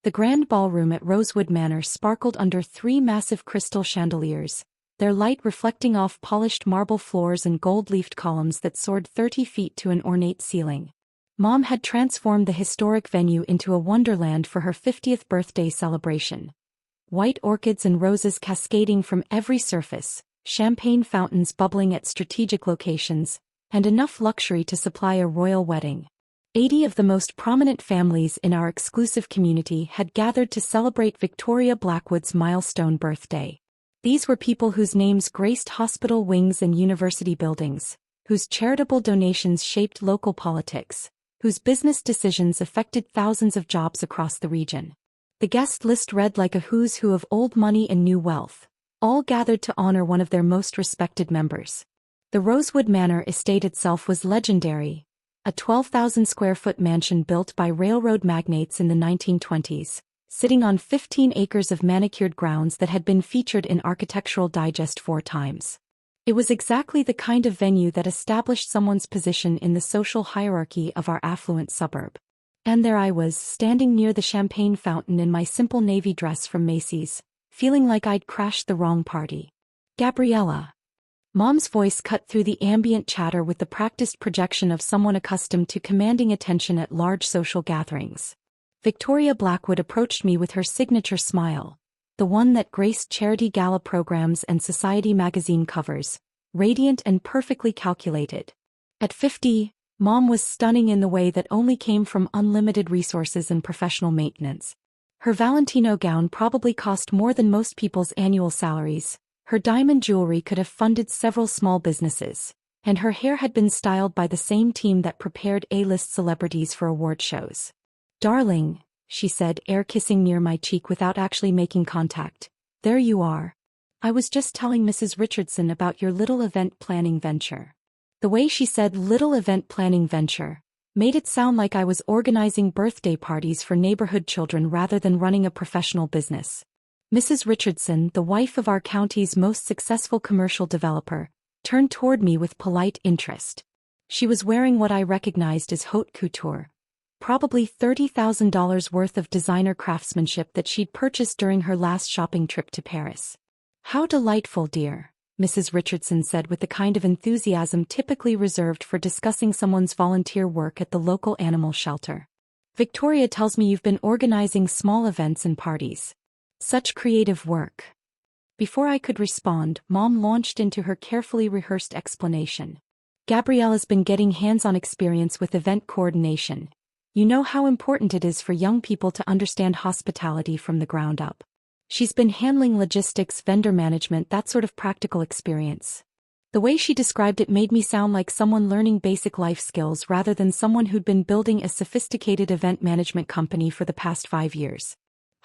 The grand ballroom at Rosewood Manor sparkled under 3 massive crystal chandeliers, their light reflecting off polished marble floors and gold-leafed columns that soared 30 feet to an ornate ceiling. Mom had transformed the historic venue into a wonderland for her 50th birthday celebration. White orchids and roses cascading from every surface, champagne fountains bubbling at strategic locations, and enough luxury to supply a royal wedding. 80 of the most prominent families in our exclusive community had gathered to celebrate Victoria Blackwood's milestone birthday. These were people whose names graced hospital wings and university buildings, whose charitable donations shaped local politics, whose business decisions affected thousands of jobs across the region. The guest list read like a who's who of old money and new wealth, all gathered to honor one of their most respected members. The Rosewood Manor estate itself was legendary, a 12,000-square-foot mansion built by railroad magnates in the 1920s, sitting on 15 acres of manicured grounds that had been featured in Architectural Digest 4 times. It was exactly the kind of venue that established someone's position in the social hierarchy of our affluent suburb. And there I was, standing near the champagne fountain in my simple navy dress from Macy's, feeling like I'd crashed the wrong party. Gabriella. Mom's voice cut through the ambient chatter with the practiced projection of someone accustomed to commanding attention at large social gatherings. Victoria Blackwood approached me with her signature smile, the one that graced charity gala programs and society magazine covers, radiant and perfectly calculated. At 50, Mom was stunning in the way that only came from unlimited resources and professional maintenance. Her Valentino gown probably cost more than most people's annual salaries, her diamond jewelry could have funded several small businesses, and her hair had been styled by the same team that prepared A-list celebrities for award shows. "Darling," she said, air-kissing near my cheek without actually making contact, "there you are. I was just telling Mrs. Richardson about your little event planning venture." The way she said "little event planning venture" made it sound like I was organizing birthday parties for neighborhood children rather than running a professional business. Mrs. Richardson, the wife of our county's most successful commercial developer, turned toward me with polite interest. She was wearing what I recognized as haute couture, probably $30,000 worth of designer craftsmanship that she'd purchased during her last shopping trip to Paris. "How delightful, dear," Mrs. Richardson said with the kind of enthusiasm typically reserved for discussing someone's volunteer work at the local animal shelter. "Victoria tells me you've been organizing small events and parties. Such creative work." Before I could respond, Mom launched into her carefully rehearsed explanation. "Gabriella's been getting hands-on experience with event coordination. You know how important it is for young people to understand hospitality from the ground up. She's been handling logistics, vendor management, that sort of practical experience." The way she described it made me sound like someone learning basic life skills rather than someone who'd been building a sophisticated event management company for the past 5 years.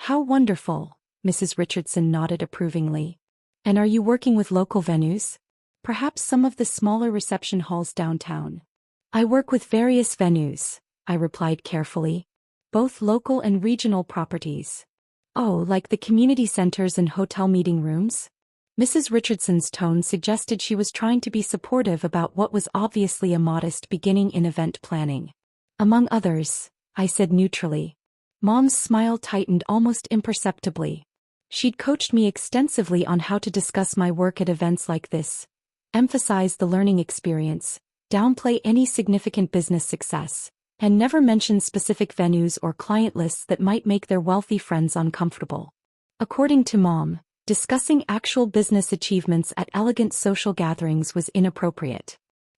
"How wonderful," Mrs. Richardson nodded approvingly. "And are you working with local venues? Perhaps some of the smaller reception halls downtown?" "I work with various venues," I replied carefully. "Both local and regional properties." "Oh, like the community centers and hotel meeting rooms?" Mrs. Richardson's tone suggested she was trying to be supportive about what was obviously a modest beginning in event planning. "Among others," I said neutrally. Mom's smile tightened almost imperceptibly. She'd coached me extensively on how to discuss my work at events like this, emphasize the learning experience, downplay any significant business success, and never mention specific venues or client lists that might make their wealthy friends uncomfortable. According to Mom, discussing actual business achievements at elegant social gatherings was inappropriate.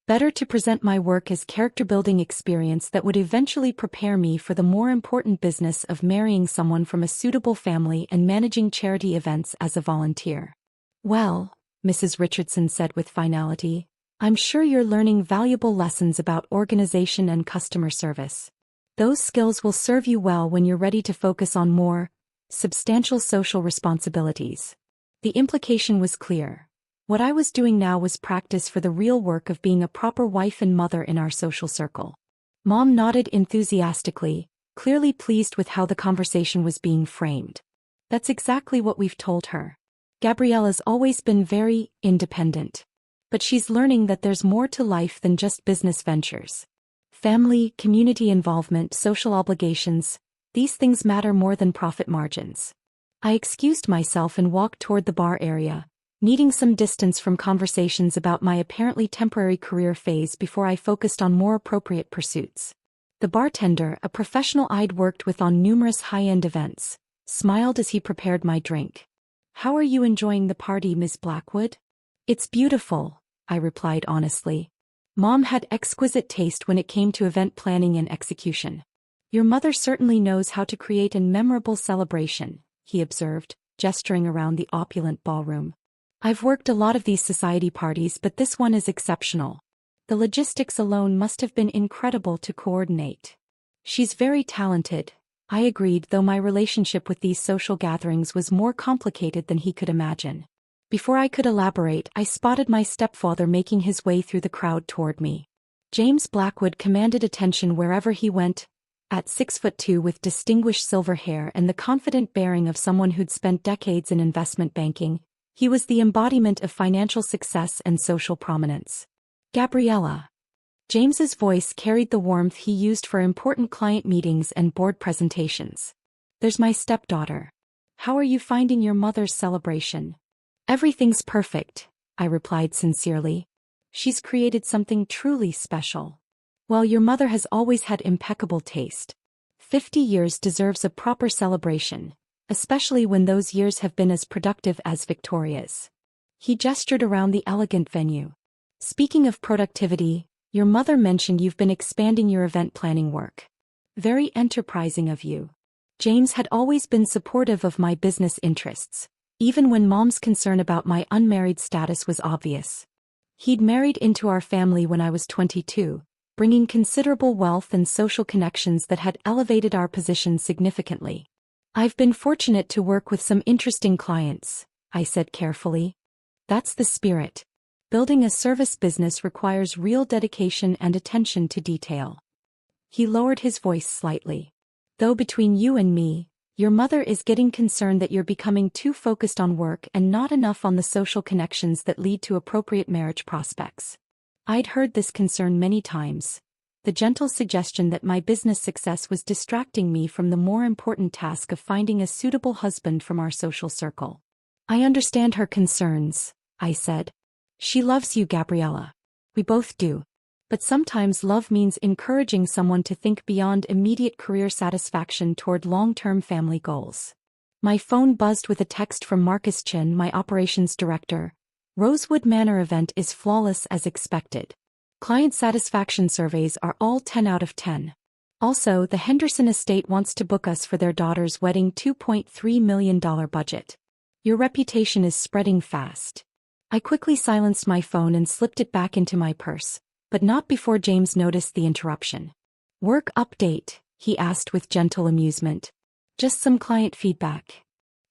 Better to present my work as character-building experience that would eventually prepare me for the more important business of marrying someone from a suitable family and managing charity events as a volunteer. "Well," Mrs. Richardson said with finality, "I'm sure you're learning valuable lessons about organization and customer service. Those skills will serve you well when you're ready to focus on more substantial social responsibilities." The implication was clear. What I was doing now was practice for the real work of being a proper wife and mother in our social circle. Mom nodded enthusiastically, clearly pleased with how the conversation was being framed. "That's exactly what we've told her. Gabriella's always been very independent. But she's learning that there's more to life than just business ventures. Family, community involvement, social obligations. These things matter more than profit margins. I excused myself and walked toward the bar area, needing some distance from conversations about my apparently temporary career phase before I focused on more appropriate pursuits. The bartender, a professional I'd worked with on numerous high-end events, smiled as he prepared my drink. "How are you enjoying the party, Ms. Blackwood?" "It's beautiful," I replied honestly. Mom had exquisite taste when it came to event planning and execution. "Your mother certainly knows how to create a memorable celebration," he observed, gesturing around the opulent ballroom. "I've worked a lot of these society parties, but this one is exceptional. The logistics alone must have been incredible to coordinate." "She's very talented," I agreed, though my relationship with these social gatherings was more complicated than he could imagine. Before I could elaborate, I spotted my stepfather making his way through the crowd toward me. James Blackwood commanded attention wherever he went. At 6'2" with distinguished silver hair and the confident bearing of someone who'd spent decades in investment banking, he was the embodiment of financial success and social prominence. "Gabriella." James's voice carried the warmth he used for important client meetings and board presentations. "There's my stepdaughter. How are you finding your mother's celebration?" "Everything's perfect," I replied sincerely. "She's created something truly special. Well, your mother has always had impeccable taste. 50 years deserves a proper celebration, especially when those years have been as productive as Victoria's." He gestured around the elegant venue. "Speaking of productivity, your mother mentioned you've been expanding your event planning work. Very enterprising of you." James had always been supportive of my business interests, even when Mom's concern about my unmarried status was obvious. He'd married into our family when I was 22, bringing considerable wealth and social connections that had elevated our position significantly. "I've been fortunate to work with some interesting clients," I said carefully. "That's the spirit. Building a service business requires real dedication and attention to detail." He lowered his voice slightly. "Though between you and me, your mother is getting concerned that you're becoming too focused on work and not enough on the social connections that lead to appropriate marriage prospects." I'd heard this concern many times, the gentle suggestion that my business success was distracting me from the more important task of finding a suitable husband from our social circle. "I understand her concerns," I said. "She loves you, Gabriella. We both do. But sometimes love means encouraging someone to think beyond immediate career satisfaction toward long-term family goals." My phone buzzed with a text from Marcus Chin, my operations director. "Rosewood Manor event is flawless as expected. Client satisfaction surveys are all 10 out of 10. Also, the Henderson estate wants to book us for their daughter's wedding $2.3 million budget. Your reputation is spreading fast." I quickly silenced my phone and slipped it back into my purse, but not before James noticed the interruption. "Work update?" he asked with gentle amusement. "Just some client feedback."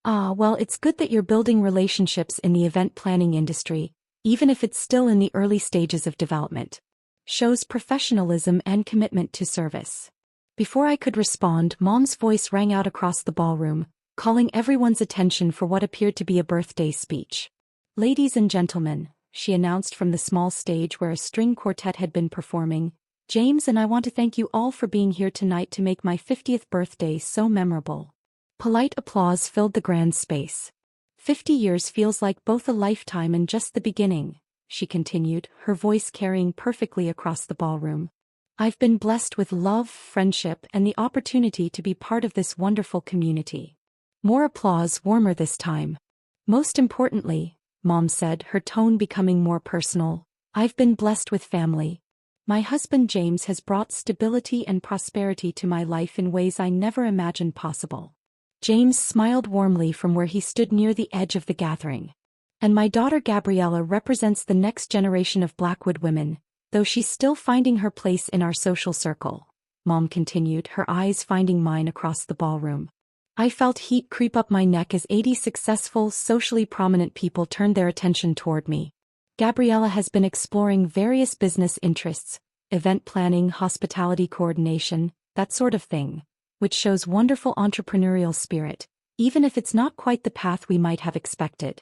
"Ah, well, it's good that you're building relationships in the event planning industry, even if it's still in the early stages of development. Shows professionalism and commitment to service." Before I could respond, Mom's voice rang out across the ballroom, calling everyone's attention for what appeared to be a birthday speech. "Ladies and gentlemen," she announced from the small stage where a string quartet had been performing, "James and I want to thank you all for being here tonight to make my 50th birthday so memorable." Polite applause filled the grand space. 50 years feels like both a lifetime and just the beginning," she continued, her voice carrying perfectly across the ballroom. "I've been blessed with love, friendship, and the opportunity to be part of this wonderful community." More applause, warmer this time. "Most importantly," Mom said, her tone becoming more personal, "I've been blessed with family. My husband James has brought stability and prosperity to my life in ways I never imagined possible." James smiled warmly from where he stood near the edge of the gathering. "And my daughter Gabriella represents the next generation of Blackwood women, though she's still finding her place in our social circle," Mom continued, her eyes finding mine across the ballroom. I felt heat creep up my neck as 80 successful, socially prominent people turned their attention toward me. Gabriella has been exploring various business interests, event planning, hospitality coordination, that sort of thing, which shows wonderful entrepreneurial spirit, even if it's not quite the path we might have expected.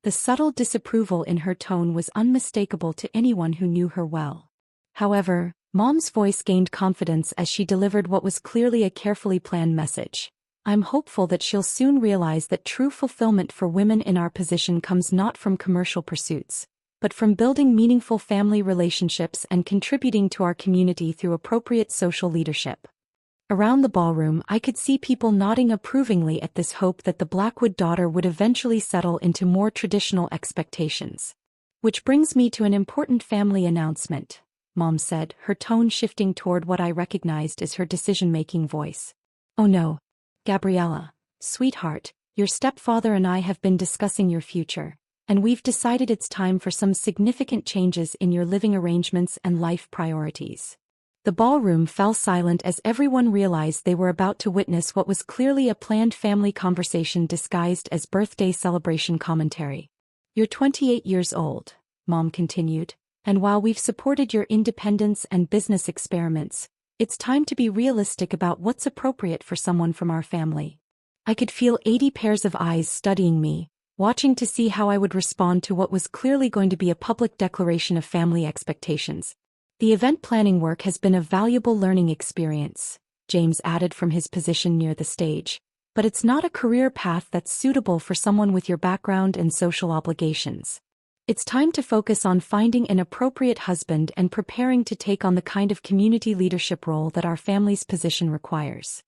The subtle disapproval in her tone was unmistakable to anyone who knew her well. However, Mom's voice gained confidence as she delivered what was clearly a carefully planned message. I'm hopeful that she'll soon realize that true fulfillment for women in our position comes not from commercial pursuits, but from building meaningful family relationships and contributing to our community through appropriate social leadership. Around the ballroom, I could see people nodding approvingly at this hope that the Blackwood daughter would eventually settle into more traditional expectations. Which brings me to an important family announcement, Mom said, her tone shifting toward what I recognized as her decision-making voice. Oh no, Gabriella, sweetheart, your stepfather and I have been discussing your future, and we've decided it's time for some significant changes in your living arrangements and life priorities. The ballroom fell silent as everyone realized they were about to witness what was clearly a planned family conversation disguised as birthday celebration commentary. You're 28 years old, Mom continued, and while we've supported your independence and business experiments, it's time to be realistic about what's appropriate for someone from our family. I could feel 80 pairs of eyes studying me, watching to see how I would respond to what was clearly going to be a public declaration of family expectations. The event planning work has been a valuable learning experience, James added from his position near the stage, but it's not a career path that's suitable for someone with your background and social obligations. It's time to focus on finding an appropriate husband and preparing to take on the kind of community leadership role that our family's position requires.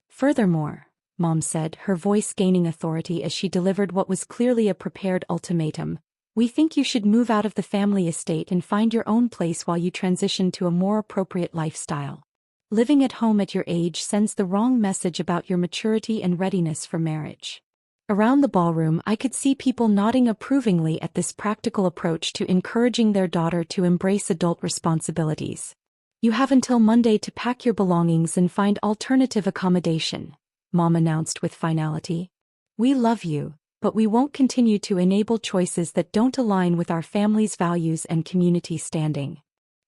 Furthermore, Mom said, her voice gaining authority as she delivered what was clearly a prepared ultimatum, we think you should move out of the family estate and find your own place while you transition to a more appropriate lifestyle. Living at home at your age sends the wrong message about your maturity and readiness for marriage. Around the ballroom, I could see people nodding approvingly at this practical approach to encouraging their daughter to embrace adult responsibilities. You have until Monday to pack your belongings and find alternative accommodation, Mom announced with finality. We love you, but we won't continue to enable choices that don't align with our family's values and community standing.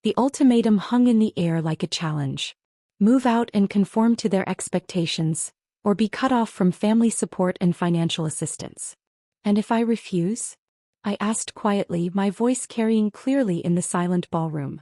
The ultimatum hung in the air like a challenge. Move out and conform to their expectations, or be cut off from family support and financial assistance. And if I refuse? I asked quietly, my voice carrying clearly in the silent ballroom.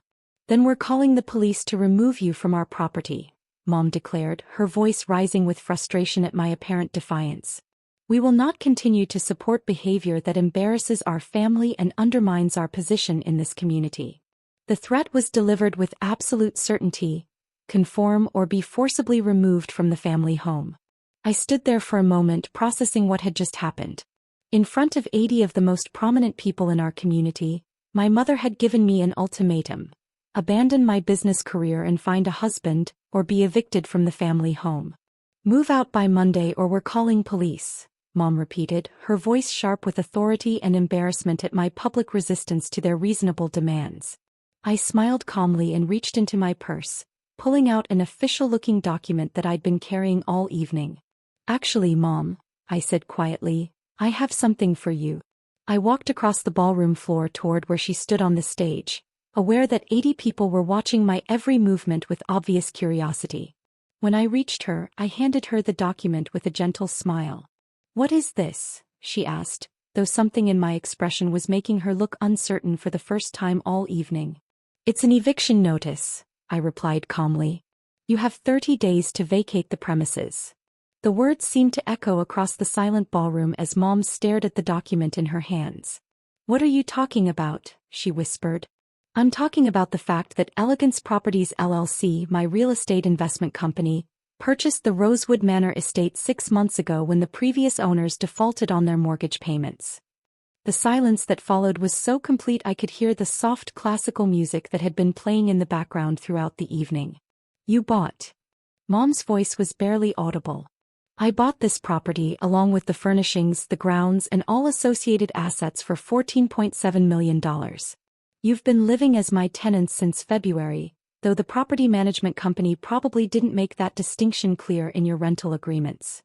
Then we're calling the police to remove you from our property, Mom declared, her voice rising with frustration at my apparent defiance. We will not continue to support behavior that embarrasses our family and undermines our position in this community. The threat was delivered with absolute certainty: conform or be forcibly removed from the family home. I stood there for a moment processing what had just happened. In front of 80 of the most prominent people in our community, my mother had given me an ultimatum: abandon my business career and find a husband, or be evicted from the family home. Move out by Monday or we're calling police, Mom repeated, her voice sharp with authority and embarrassment at my public resistance to their reasonable demands. I smiled calmly and reached into my purse, pulling out an official-looking document that I'd been carrying all evening. Actually, Mom, I said quietly, I have something for you. I walked across the ballroom floor toward where she stood on the stage, aware that 80 people were watching my every movement with obvious curiosity. When I reached her, I handed her the document with a gentle smile. What is this? She asked, though something in my expression was making her look uncertain for the first time all evening. It's an eviction notice, I replied calmly. You have 30 days to vacate the premises. The words seemed to echo across the silent ballroom as Mom stared at the document in her hands. What are you talking about? She whispered. I'm talking about the fact that Elegance Properties LLC, my real estate investment company, purchased the Rosewood Manor estate 6 months ago when the previous owners defaulted on their mortgage payments. The silence that followed was so complete I could hear the soft classical music that had been playing in the background throughout the evening. You bought. Mom's voice was barely audible. I bought this property along with the furnishings, the grounds, and all associated assets for $14.7 million. You've been living as my tenants since February, though the property management company probably didn't make that distinction clear in your rental agreements.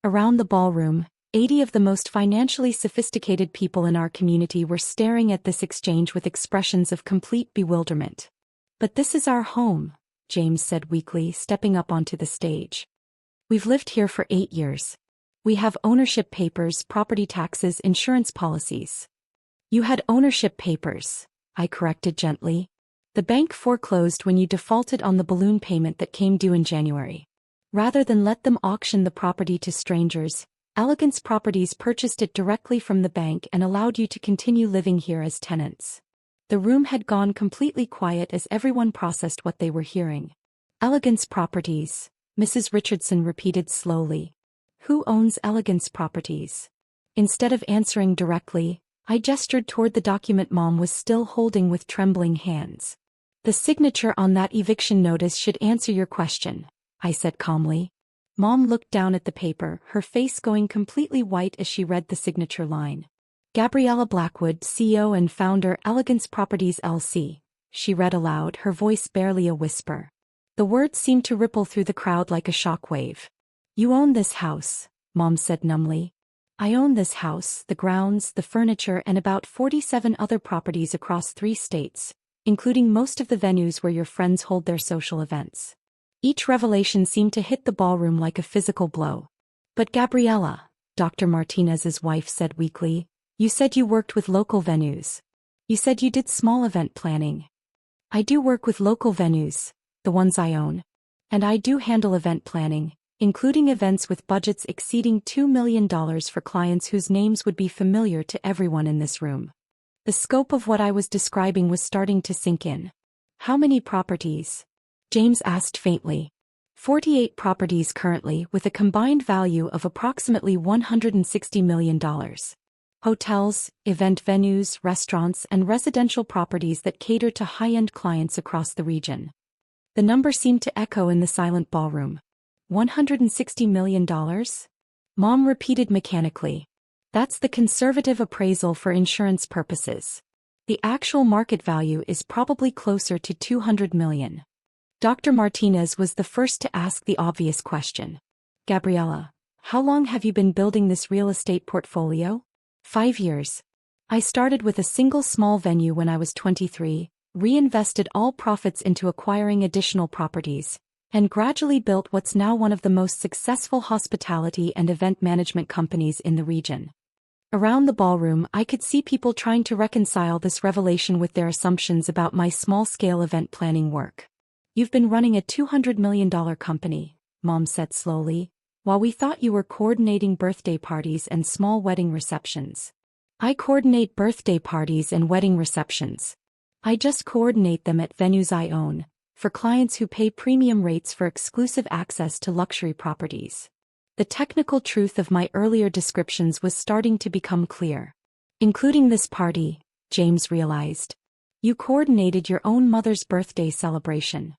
Around the ballroom, 80 of the most financially sophisticated people in our community were staring at this exchange with expressions of complete bewilderment. But this is our home, James said weakly, stepping up onto the stage. We've lived here for 8 years. We have ownership papers, property taxes, insurance policies. You had ownership papers, I corrected gently. The bank foreclosed when you defaulted on the balloon payment that came due in January. Rather than let them auction the property to strangers, Elegance Properties purchased it directly from the bank and allowed you to continue living here as tenants. The room had gone completely quiet as everyone processed what they were hearing. Elegance Properties, Mrs. Richardson repeated slowly. Who owns Elegance Properties? Instead of answering directly, I gestured toward the document Mom was still holding with trembling hands. The signature on that eviction notice should answer your question, I said calmly. Mom looked down at the paper, her face going completely white as she read the signature line. Gabriella Blackwood, CEO and founder, Elegance Properties LC, she read aloud, her voice barely a whisper. The words seemed to ripple through the crowd like a shockwave. You own this house, Mom said numbly. I own this house, the grounds, the furniture, and about 47 other properties across 3 states, including most of the venues where your friends hold their social events. Each revelation seemed to hit the ballroom like a physical blow. But Gabriella, Dr. Martinez's wife said weakly, you said you worked with local venues. You said you did small event planning. I do work with local venues, the ones I own. And I do handle event planning, including events with budgets exceeding $2 million for clients whose names would be familiar to everyone in this room. The scope of what I was describing was starting to sink in. How many properties? James asked faintly. 48 properties currently, with a combined value of approximately $160 million. Hotels, event venues, restaurants, and residential properties that cater to high-end clients across the region. The number seemed to echo in the silent ballroom. $160 million? Mom repeated mechanically. That's the conservative appraisal for insurance purposes. The actual market value is probably closer to $200 million. Dr. Martinez was the first to ask the obvious question. Gabriella, how long have you been building this real estate portfolio? 5 years. I started with a single small venue when I was 23, reinvested all profits into acquiring additional properties, and gradually built what's now one of the most successful hospitality and event management companies in the region. Around the ballroom, I could see people trying to reconcile this revelation with their assumptions about my small-scale event planning work. You've been running a $200 million company, Mom said slowly, while we thought you were coordinating birthday parties and small wedding receptions. I coordinate birthday parties and wedding receptions. I just coordinate them at venues I own, for clients who pay premium rates for exclusive access to luxury properties. The technical truth of my earlier descriptions was starting to become clear. Including this party, James realized. You coordinated your own mother's birthday celebration.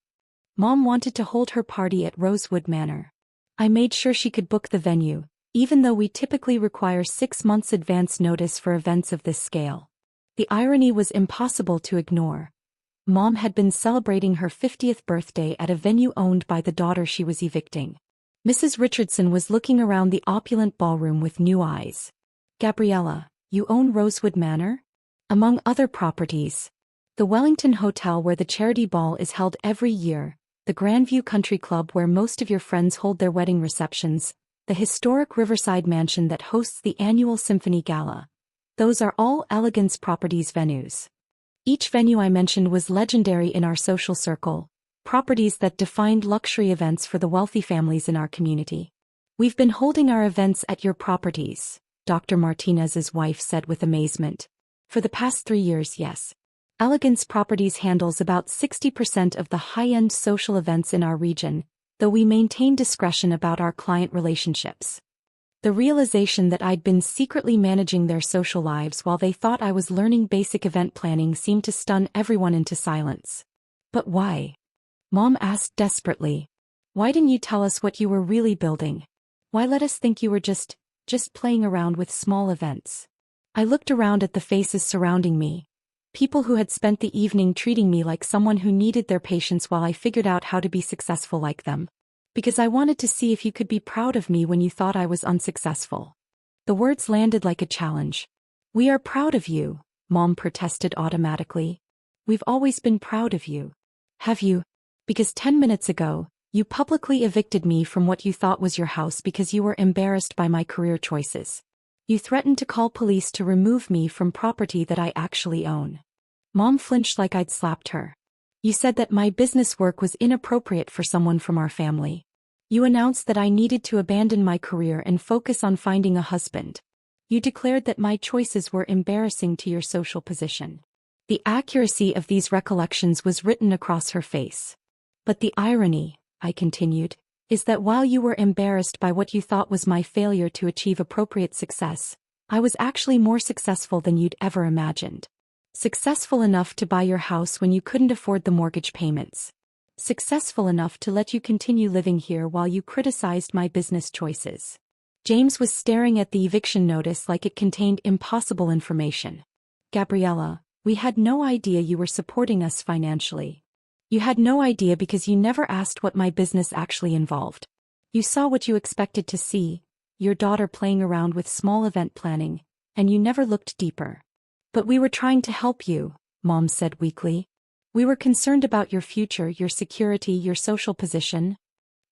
Mom wanted to hold her party at Rosewood Manor. I made sure she could book the venue, even though we typically require 6 months advance notice for events of this scale. The irony was impossible to ignore. Mom had been celebrating her 50th birthday at a venue owned by the daughter she was evicting. Mrs. Richardson was looking around the opulent ballroom with new eyes. Gabriella, you own Rosewood Manor? Among other properties, the Wellington Hotel where the charity ball is held every year, the Grandview Country Club where most of your friends hold their wedding receptions, the historic Riverside Mansion that hosts the annual Symphony Gala. Those are all Elegance Properties venues. Each venue I mentioned was legendary in our social circle, properties that defined luxury events for the wealthy families in our community. We've been holding our events at your properties, Dr. Martinez's wife said with amazement. For the past 3 years, yes. Elegance Properties handles about 60% of the high-end social events in our region, though we maintain discretion about our client relationships. The realization that I'd been secretly managing their social lives while they thought I was learning basic event planning seemed to stun everyone into silence. But why? Mom asked desperately. Why didn't you tell us what you were really building? Why let us think you were just playing around with small events? I looked around at the faces surrounding me. People who had spent the evening treating me like someone who needed their patience while I figured out how to be successful like them. Because I wanted to see if you could be proud of me when you thought I was unsuccessful. The words landed like a challenge. We are proud of you, Mom protested automatically. We've always been proud of you. Have you? Because 10 minutes ago, you publicly evicted me from what you thought was your house because you were embarrassed by my career choices. You threatened to call police to remove me from property that I actually own. Mom flinched like I'd slapped her. You said that my business work was inappropriate for someone from our family. You announced that I needed to abandon my career and focus on finding a husband. You declared that my choices were embarrassing to your social position. The accuracy of these recollections was written across her face. But the irony, I continued, is that while you were embarrassed by what you thought was my failure to achieve appropriate success, I was actually more successful than you'd ever imagined. Successful enough to buy your house when you couldn't afford the mortgage payments. Successful enough to let you continue living here while you criticized my business choices. James was staring at the eviction notice like it contained impossible information. Gabriella, we had no idea you were supporting us financially. You had no idea because you never asked what my business actually involved. You saw what you expected to see, your daughter playing around with small event planning, and you never looked deeper. But we were trying to help you, Mom said weakly. We were concerned about your future, your security, your social position.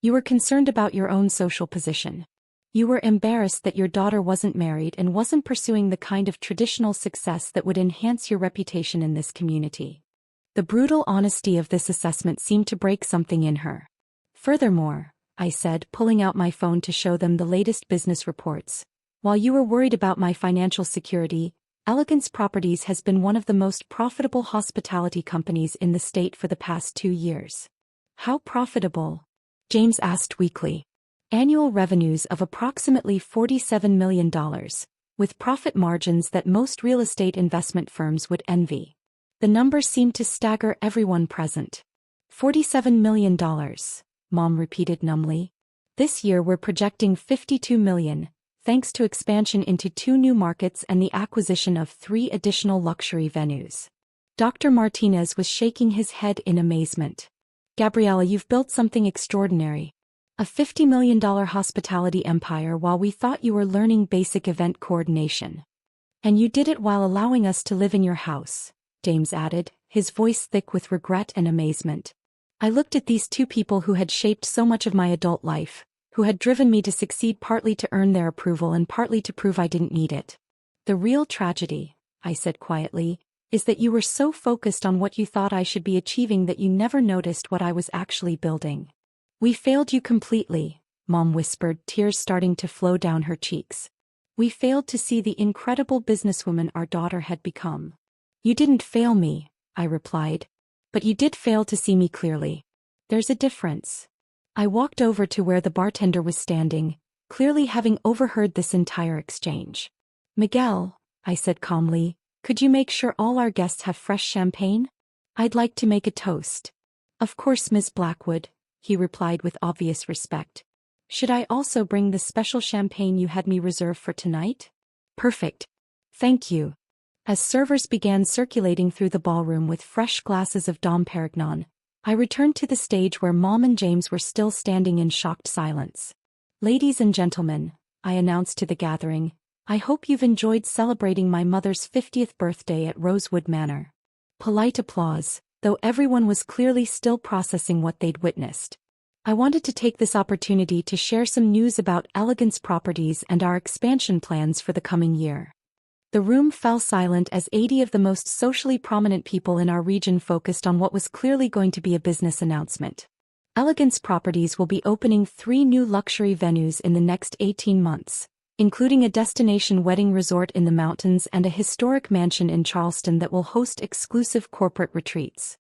You were concerned about your own social position. You were embarrassed that your daughter wasn't married and wasn't pursuing the kind of traditional success that would enhance your reputation in this community. The brutal honesty of this assessment seemed to break something in her. Furthermore, I said, pulling out my phone to show them the latest business reports, while you were worried about my financial security, Elegance Properties has been one of the most profitable hospitality companies in the state for the past 2 years. How profitable? James asked weakly. Annual revenues of approximately $47 million, with profit margins that most real estate investment firms would envy. The number seemed to stagger everyone present. $47 million, Mom repeated numbly. This year we're projecting $52 million. Thanks to expansion into 2 new markets and the acquisition of 3 additional luxury venues. Dr. Martinez was shaking his head in amazement. Gabriella, you've built something extraordinary. A $50 million hospitality empire while we thought you were learning basic event coordination. And you did it while allowing us to live in your house, James added, his voice thick with regret and amazement. I looked at these 2 people who had shaped so much of my adult life, who had driven me to succeed partly to earn their approval and partly to prove I didn't need it. The real tragedy, I said quietly, is that you were so focused on what you thought I should be achieving that you never noticed what I was actually building. We failed you completely, Mom whispered, tears starting to flow down her cheeks. We failed to see the incredible businesswoman our daughter had become. You didn't fail me, I replied. But you did fail to see me clearly. There's a difference. I walked over to where the bartender was standing, clearly having overheard this entire exchange. Miguel, I said calmly, could you make sure all our guests have fresh champagne? I'd like to make a toast. Of course, Miss Blackwood, he replied with obvious respect. Should I also bring the special champagne you had me reserve for tonight? Perfect. Thank you. As servers began circulating through the ballroom with fresh glasses of Dom Perignon, I returned to the stage where Mom and James were still standing in shocked silence. Ladies and gentlemen, I announced to the gathering, I hope you've enjoyed celebrating my mother's 50th birthday at Rosewood Manor. Polite applause, though everyone was clearly still processing what they'd witnessed. I wanted to take this opportunity to share some news about Elegance Properties and our expansion plans for the coming year. The room fell silent as 80 of the most socially prominent people in our region focused on what was clearly going to be a business announcement. Elegance Properties will be opening 3 new luxury venues in the next 18 months, including a destination wedding resort in the mountains and a historic mansion in Charleston that will host exclusive corporate retreats.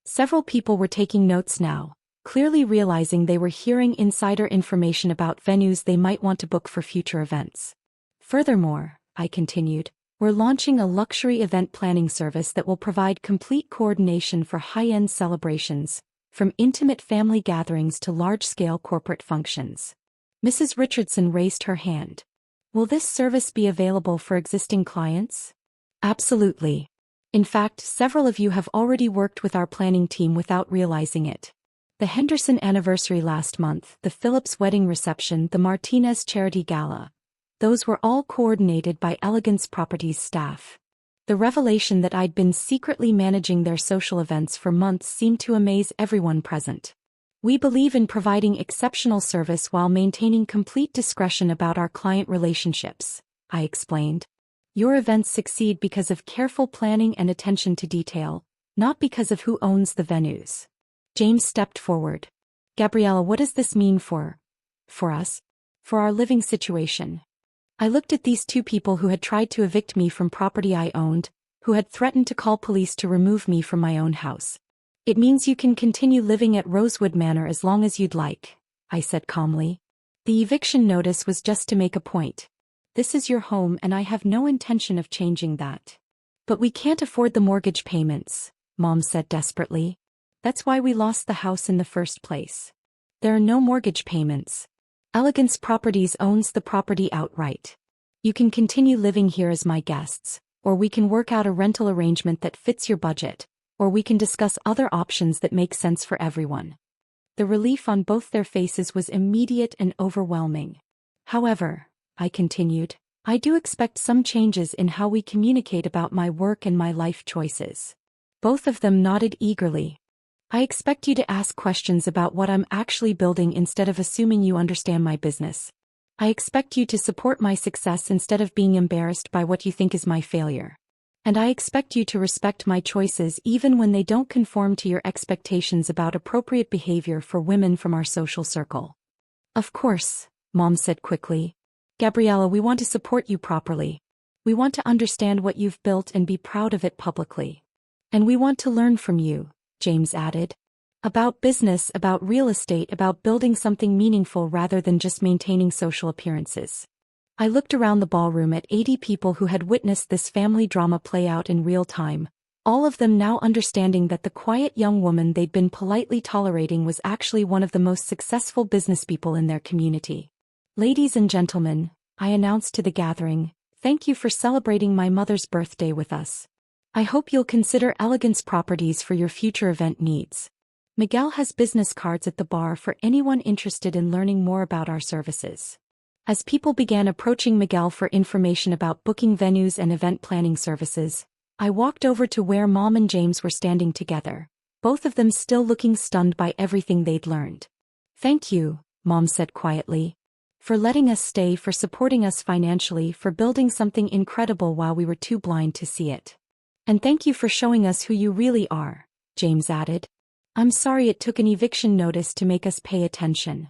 Several people were taking notes now, clearly realizing they were hearing insider information about venues they might want to book for future events. Furthermore, I continued, we're launching a luxury event planning service that will provide complete coordination for high-end celebrations, from intimate family gatherings to large-scale corporate functions. Mrs. Richardson raised her hand. Will this service be available for existing clients? Absolutely. In fact, several of you have already worked with our planning team without realizing it. The Henderson anniversary last month, the Phillips wedding reception, the Martinez charity gala. Those were all coordinated by Elegance Properties staff. The revelation that I'd been secretly managing their social events for months seemed to amaze everyone present. We believe in providing exceptional service while maintaining complete discretion about our client relationships, I explained. Your events succeed because of careful planning and attention to detail, Not because of who owns the venues. James stepped forward. Gabriella, what does this mean for us? For our living situation? I looked at these two people who had tried to evict me from property I owned, who had threatened to call police to remove me from my own house. It means you can continue living at Rosewood Manor as long as you'd like, I said calmly. The eviction notice was just to make a point. This is your home and I have no intention of changing that. But we can't afford the mortgage payments, Mom said desperately. That's why we lost the house in the first place. There are no mortgage payments. Elegance Properties owns the property outright. You can continue living here as my guests, or we can work out a rental arrangement that fits your budget, or we can discuss other options that make sense for everyone. The relief on both their faces was immediate and overwhelming. However, I continued, I do expect some changes in how we communicate about my work and my life choices. Both of them nodded eagerly. I expect you to ask questions about what I'm actually building instead of assuming you understand my business. I expect you to support my success instead of being embarrassed by what you think is my failure. And I expect you to respect my choices even when they don't conform to your expectations about appropriate behavior for women from our social circle. Of course, Mom said quickly. Gabriella, we want to support you properly. We want to understand what you've built and be proud of it publicly. And we want to learn from you, James added. About business, about real estate, about building something meaningful rather than just maintaining social appearances. I looked around the ballroom at 80 people who had witnessed this family drama play out in real time, all of them now understanding that the quiet young woman they'd been politely tolerating was actually one of the most successful businesspeople in their community. Ladies and gentlemen, I announced to the gathering, thank you for celebrating my mother's birthday with us. I hope you'll consider Elegance Properties for your future event needs. Miguel has business cards at the bar for anyone interested in learning more about our services. As people began approaching Miguel for information about booking venues and event planning services, I walked over to where Mom and James were standing together, both of them still looking stunned by everything they'd learned. Thank you, Mom said quietly. For letting us stay, for supporting us financially, for building something incredible while we were too blind to see it. And thank you for showing us who you really are, James added. I'm sorry it took an eviction notice to make us pay attention.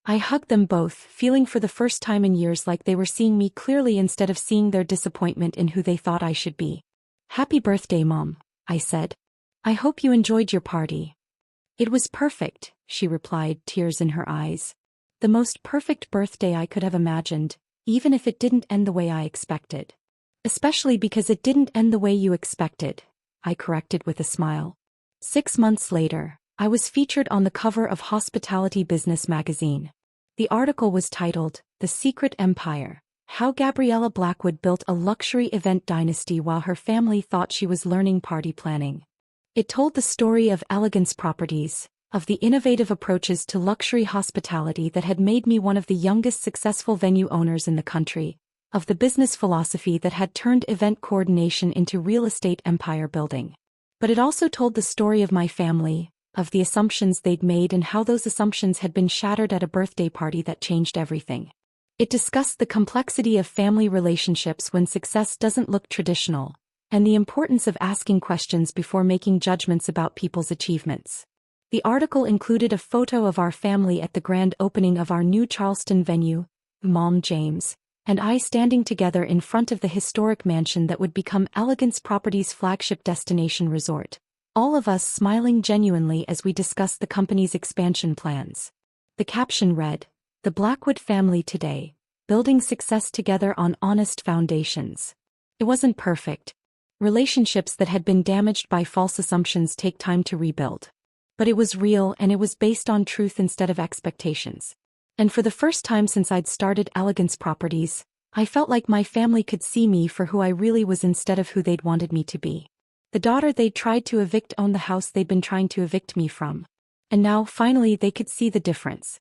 I hugged them both, feeling for the first time in years like they were seeing me clearly instead of seeing their disappointment in who they thought I should be. Happy birthday, Mom, I said. I hope you enjoyed your party. It was perfect, she replied, tears in her eyes. The most perfect birthday I could have imagined, even if it didn't end the way I expected. Especially because it didn't end the way you expected, I corrected with a smile. 6 months later, I was featured on the cover of Hospitality Business magazine. The article was titled, The Secret Empire, How Gabriella Blackwood Built a Luxury Event Dynasty While Her Family Thought She Was Learning Party Planning. It told the story of Elegance Properties, of the innovative approaches to luxury hospitality that had made me one of the youngest successful venue owners in the country, of the business philosophy that had turned event coordination into real estate empire building. But it also told the story of my family, of the assumptions they'd made and how those assumptions had been shattered at a birthday party that changed everything. It discussed the complexity of family relationships when success doesn't look traditional, and the importance of asking questions before making judgments about people's achievements. The article included a photo of our family at the grand opening of our new Charleston venue, Mom, James, and I standing together in front of the historic mansion that would become Elegance Properties' flagship destination resort, all of us smiling genuinely as we discussed the company's expansion plans. The caption read, The Blackwood Family Today, Building Success Together on Honest Foundations. It wasn't perfect. Relationships that had been damaged by false assumptions take time to rebuild. But it was real and it was based on truth instead of expectations. And for the first time since I'd started Elegance Properties, I felt like my family could see me for who I really was instead of who they'd wanted me to be. The daughter they'd tried to evict owned the house they'd been trying to evict me from. And now, finally, they could see the difference.